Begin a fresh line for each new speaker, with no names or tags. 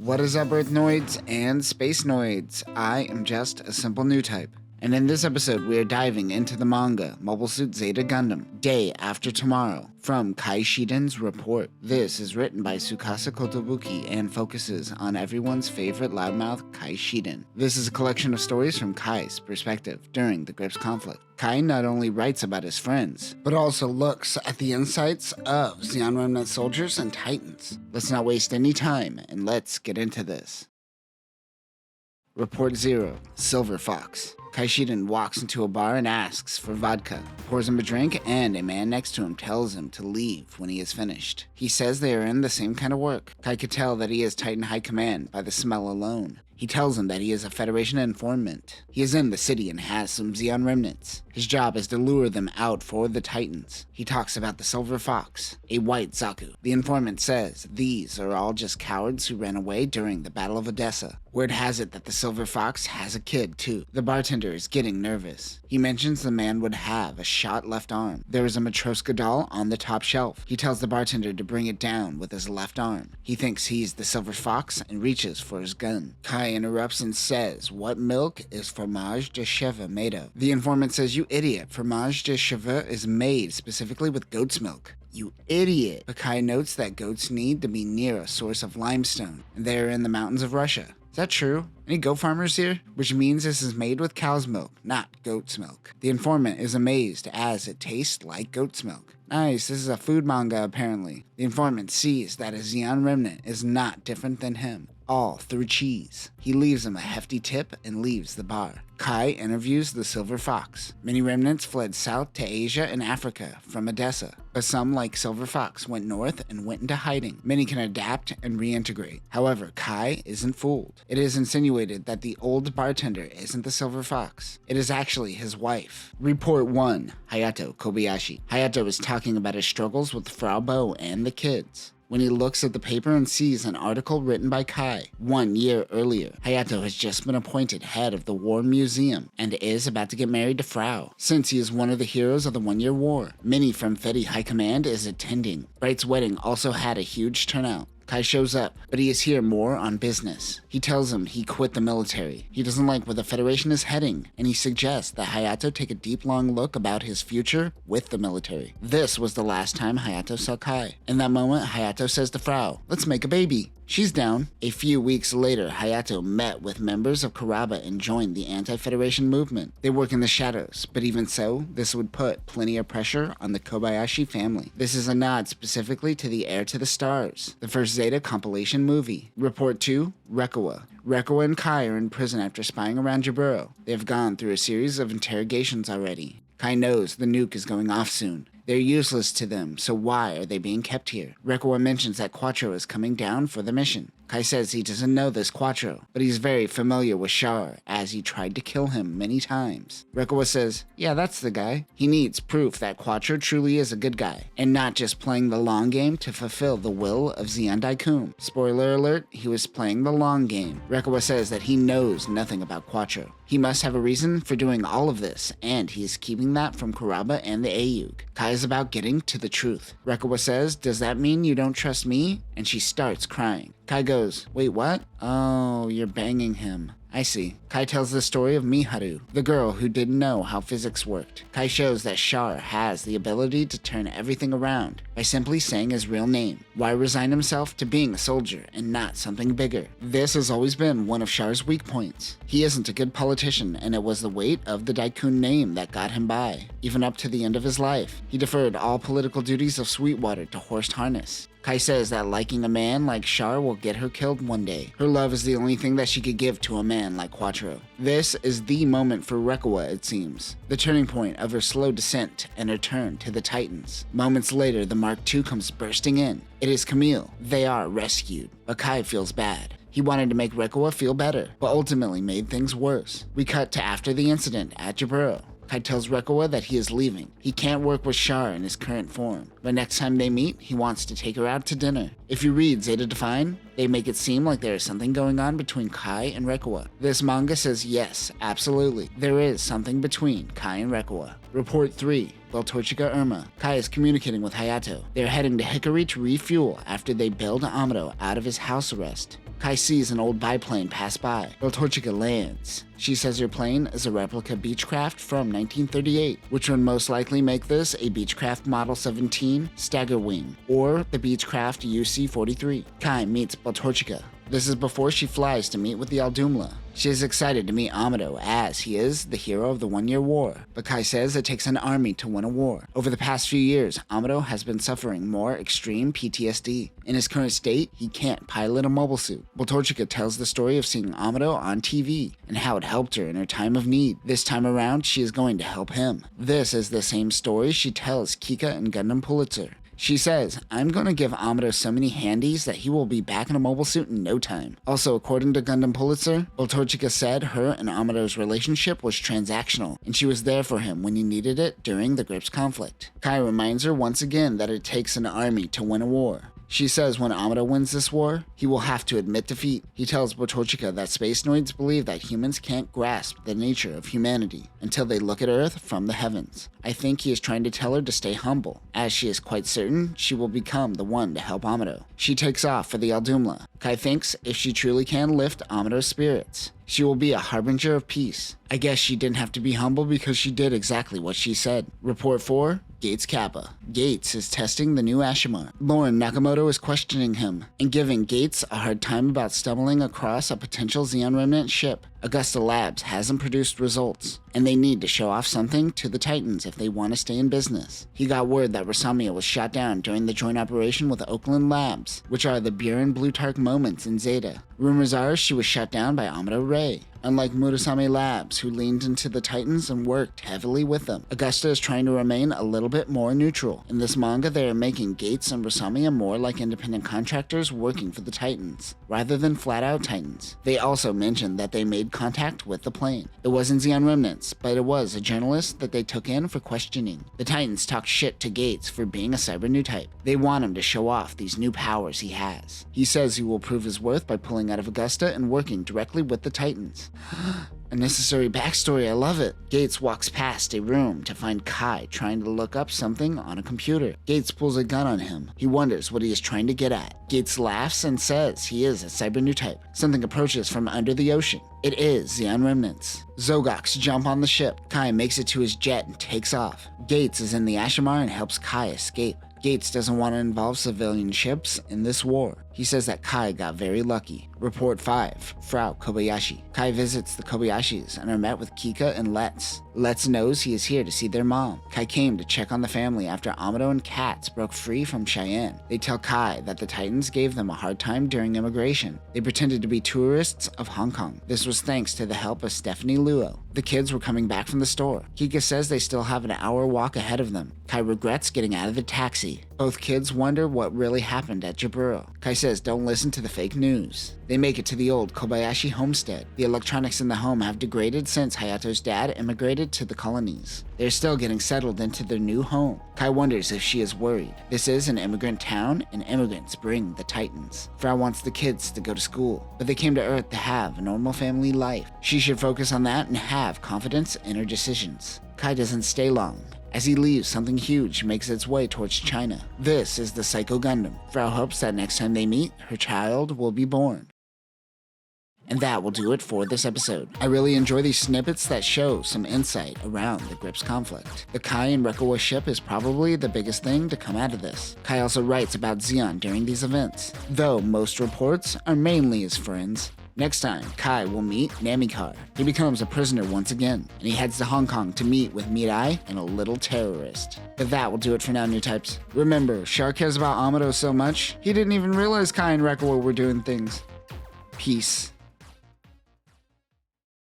What is up, Earthnoids and Spacenoids? I am just a simple new type. And in this episode, we are diving into the manga Mobile Suit Zeta Gundam, Day After Tomorrow, from Kai Shiden's report. This is written by Tsukasa Kotobuki and focuses on everyone's favorite loudmouth, Kai Shiden. This is a collection of stories from Kai's perspective during the Gryps conflict. Kai not only writes about his friends, but also looks at the insights of Zeon Remnant soldiers and titans. Let's not waste any time, and let's get into this. Report 0, Silver Fox. Kai Shiden walks into a bar and asks for vodka, pours him a drink, and a man next to him tells him to leave when he is finished. He says they are in the same kind of work. Kai could tell that he is Titan High Command by the smell alone. He tells him that he is a Federation informant. He is in the city and has some Zeon remnants. His job is to lure them out for the Titans. He talks about the Silver Fox, a white Zaku. The informant says these are all just cowards who ran away during the Battle of Odessa. Word has it that the Silver Fox has a kid too. The bartender is getting nervous. He mentions the man would have a shot left arm. There is a Matroska doll on the top shelf. He tells the bartender to bring it down with his left arm. He thinks he's the Silver Fox and reaches for his gun. Kai interrupts and says, "What milk is fromage de chèvre made of?" The informant says, "You idiot, fromage de chèvre is made specifically with goat's milk." You idiot. But Kai notes that goats need to be near a source of limestone, and they are in the mountains of Russia. Is that true? Any goat farmers here? Which means this is made with cow's milk, not goat's milk. The informant is amazed as it tastes like goat's milk. Nice, this is a food manga apparently. The informant sees that a Zeon remnant is not different than him, all through cheese. He leaves him a hefty tip and leaves the bar. Kai interviews the Silver Fox. Many remnants fled south to Asia and Africa from Odessa, but some, like Silver Fox, went north and went into hiding. Many can adapt and reintegrate. However, Kai isn't fooled. It is insinuated that the old bartender isn't the Silver Fox. It is actually his wife. Report 1, Hayato Kobayashi. Hayato is talking about his struggles with Frau Bo and the kids when he looks at the paper and sees an article written by Kai 1 year earlier. Hayato has just been appointed head of the War Museum and is about to get married to Frau, since he is one of the heroes of the 1 year war. Many from Fedi High Command is attending. Bright's wedding also had a huge turnout. Kai shows up, but he is here more on business. He tells him he quit the military. He doesn't like where the Federation is heading, and he suggests that Hayato take a deep long look about his future with the military. This was the last time Hayato saw Kai. In that moment, Hayato says to Frau, "Let's make a baby." She's down. A few weeks later, Hayato met with members of Karaba and joined the anti-Federation movement. They work in the shadows, but even so, this would put plenty of pressure on the Kobayashi family. This is a nod specifically to the Heir to the Stars, the first Zeta compilation movie. Report 2, Recoa. Recoa and Kai are in prison after spying around Jaburo. They have gone through a series of interrogations already. Kai knows the nuke is going off soon. They're useless to them, so why are they being kept here? Recoa mentions that Quattro is coming down for the mission. Kai says he doesn't know this Quattro, but he's very familiar with Char, as he tried to kill him many times. Recoa says, yeah, that's the guy. He needs proof that Quattro truly is a good guy, and not just playing the long game to fulfill the will of Zeon Daikun. Spoiler alert, he was playing the long game. Recoa says that he knows nothing about Quattro. He must have a reason for doing all of this, and he is keeping that from Karaba and the Ayug. Kai is about getting to the truth. Recoa says, does that mean you don't trust me? And she starts crying. Kai goes, wait, what? Oh, you're banging him. I see. Kai tells the story of Miharu, the girl who didn't know how physics worked. Kai shows that Char has the ability to turn everything around by simply saying his real name. Why resign himself to being a soldier and not something bigger? This has always been one of Char's weak points. He isn't a good politician, and it was the weight of the Daikun name that got him by. Even up to the end of his life, he deferred all political duties of Sweetwater to Horst Harness. Kai says that liking a man like Char will get her killed one day. Her love is the only thing that she could give to a man like Quattro. This is the moment for Recoa, it seems. The turning point of her slow descent and her turn to the Titans. Moments later, the Mark II comes bursting in. It is Camille. They are rescued, but Kai feels bad. He wanted to make Recoa feel better, but ultimately made things worse. We cut to after the incident at Jaburo. Kai tells Recoa that he is leaving. He can't work with Char in his current form, but next time they meet, he wants to take her out to dinner. If you read Zeta Define, they make it seem like there is something going on between Kai and Recoa. This manga says yes, absolutely, there is something between Kai and Recoa. Report 3, Beltorchika Irma. Kai is communicating with Hayato. They are heading to Hikari to refuel after they bailed Amado out of his house arrest. Kai sees an old biplane pass by. Beltorchika lands. She says her plane is a replica Beechcraft from 1938, which would most likely make this a Beechcraft Model 17 Staggerwing, or the Beechcraft UC-43. Kai meets Beltorchika. This is before she flies to meet with the Aldumla. She is excited to meet Amado as he is the hero of the 1-year war, but Kai says it takes an army to win a war. Over the past few years, Amado has been suffering more extreme PTSD. In his current state, he can't pilot a mobile suit. Beltorchika tells the story of seeing Amado on TV and how it helped her in her time of need. This time around, she is going to help him. This is the same story she tells Kika and Gundam Pulitzer. She says, I'm gonna give Amado so many handies that he will be back in a mobile suit in no time. Also, according to Gundam Pulitzer, Beltorchika said her and Amado's relationship was transactional, and she was there for him when he needed it during the Gryps conflict. Kai reminds her once again that it takes an army to win a war. She says when Amado wins this war, he will have to admit defeat. He tells Beltorchika that Spacenoids believe that humans can't grasp the nature of humanity until they look at Earth from the heavens. I think he is trying to tell her to stay humble, as she is quite certain she will become the one to help Amado. She takes off for the Aldumla. Kai thinks if she truly can lift Amado's spirits, she will be a harbinger of peace. I guess she didn't have to be humble because she did exactly what she said. Report 4, Gates Capa. Gates is testing the new Ashimar. Lauren Nakamoto is questioning him and giving Gates a hard time about stumbling across a potential Zeon Remnant ship. Augusta Labs hasn't produced results, and they need to show off something to the Titans if they want to stay in business. He got word that Rasamia was shot down during the joint operation with Oakland Labs, which are the Buren Blutarch moments in Zeta. Rumors are she was shot down by Amado Ray. Unlike Murasame Labs, who leaned into the Titans and worked heavily with them, Augusta is trying to remain a little bit more neutral. In this manga, they are making Gates and Rasamia more like independent contractors working for the Titans, rather than flat-out Titans. They also mentioned that they made contact with the plane. It wasn't Zeon Remnants, but it was a journalist that they took in for questioning. The Titans talk shit to Gates for being a cyber new type. They want him to show off these new powers he has. He says he will prove his worth by pulling out of Augusta and working directly with the Titans. A necessary backstory, I love it. Gates walks past a room to find Kai trying to look up something on a computer. Gates pulls a gun on him. He wonders what he is trying to get at. Gates laughs and says he is a cyber new type. Something approaches from under the ocean. It is Zeon Remnants. Zogoks jump on the ship. Kai makes it to his jet and takes off. Gates is in the Ashimar and helps Kai escape. Gates doesn't want to involve civilian ships in this war. He says that Kai got very lucky. Report 5, Fra Kobayashi. Kai visits the Kobayashis and are met with Kika and Let's. Let's knows he is here to see their mom. Kai came to check on the family after Amado and Katz broke free from Cheyenne. They tell Kai that the Titans gave them a hard time during immigration. They pretended to be tourists of Hong Kong. This was thanks to the help of Stephanie Luo. The kids were coming back from the store. Kika says they still have an hour walk ahead of them. Kai regrets getting out of the taxi. Both kids wonder what really happened at Jaburo. Kai says don't listen to the fake news. They make it to the old Kobayashi homestead. The electronics in the home have degraded since Hayato's dad immigrated to the colonies. They're still getting settled into their new home. Kai wonders if she is worried. This is an immigrant town, and immigrants bring the Titans. Fra wants the kids to go to school, but they came to Earth to have a normal family life. She should focus on that and have confidence in her decisions. Kai doesn't stay long. As he leaves, something huge makes its way towards China. This is the Psycho Gundam. Frau hopes that next time they meet, her child will be born. And that will do it for this episode. I really enjoy these snippets that show some insight around the Gryps conflict. The Kai and Recoa ship is probably the biggest thing to come out of this. Kai also writes about Zeon during these events, though most reports are mainly his friends. Next time, Kai will meet Namikar. He becomes a prisoner once again, and he heads to Hong Kong to meet with Mirai and a little terrorist. But that will do it for now, new types. Remember, Char cares about Amado so much, he didn't even realize Kai and Recoa were doing things. Peace.